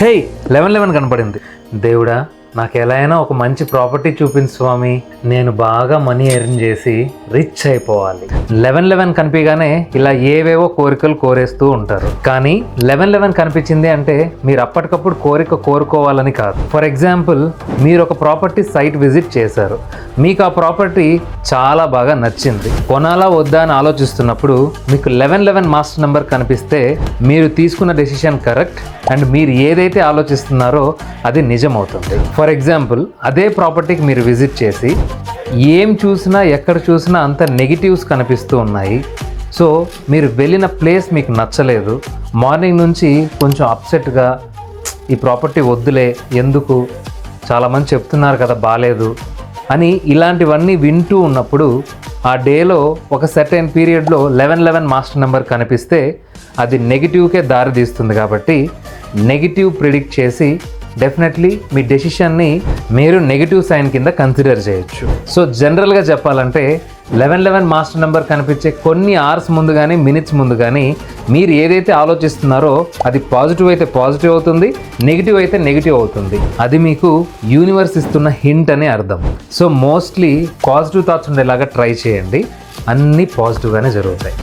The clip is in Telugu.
హే 1111 కనపడింది. దేవుడా, నాకు ఎలా అయినా ఒక మంచి ప్రాపర్టీ చూపించు స్వామి. నేను బాగా మనీ ఎర్న్ చేసి రిచ్ అయిపోవాలి. 1111 కనిపించగానే ఇలా ఏవేవో కోరికలు కోరేస్తూ ఉంటారు. కానీ 1111 కనిపించింది అంటే మీరు అప్పటికప్పుడు కోరిక కోరుకోవాలని కాదు. ఫర్ ఎగ్జాంపుల్, మీరు ఒక ప్రాపర్టీ సైట్ విజిట్ చేశారు. మీకు ఆ ప్రాపర్టీ చాలా బాగా నచ్చింది. కొనాలా వద్దా అని ఆలోచిస్తున్నప్పుడు మీకు 1111 మాస్టర్ నెంబర్ కనిపిస్తే మీరు తీసుకున్న డెసిషన్ కరెక్ట్ అండ్ మీరు ఏదైతే ఆలోచిస్తున్నారో అది నిజమవుతుంది. ఫర్ ఎగ్జాంపుల్, అదే ప్రాపర్టీకి మీరు విజిట్ చేసి ఏం చూసినా ఎక్కడ చూసినా అంత నెగిటివ్స్ కనిపిస్తూ ఉన్నాయి. సో మీరు వెళ్ళిన ప్లేస్ మీకు నచ్చలేదు. మార్నింగ్ నుంచి కొంచెం అప్సెట్గా ఈ ప్రాపర్టీ వద్దులే, ఎందుకు, చాలామంది చెప్తున్నారు కదా బాలేదు అని ఇలాంటివన్నీ వింటూ ఉన్నప్పుడు ఆ డేలో ఒక సర్టెన్ పీరియడ్లో 1111 మాస్టర్ నెంబర్ కనిపిస్తే అది నెగిటివ్కే దారి తీస్తుంది. కాబట్టి నెగిటివ్ ప్రిడిక్ట్ చేసి డెఫినెట్లీ మీ డెసిషన్ని మీరు నెగిటివ్ సైన్ కింద కన్సిడర్ చేయొచ్చు. సో జనరల్గా చెప్పాలంటే 1111 మాస్టర్ నెంబర్ కనిపించే కొన్ని అవర్స్ ముందు కానీ మినిట్స్ ముందు కానీ మీరు ఏదైతే ఆలోచిస్తున్నారో అది పాజిటివ్ అయితే పాజిటివ్ అవుతుంది, నెగిటివ్ అయితే నెగిటివ్ అవుతుంది. అది మీకు యూనివర్స్ ఇస్తున్న హింట్ అని అర్థం. సో మోస్ట్లీ పాజిటివ్ థాట్స్ ఉండేలాగా ట్రై చేయండి, అన్నీ పాజిటివ్గానే జరుగుతాయి.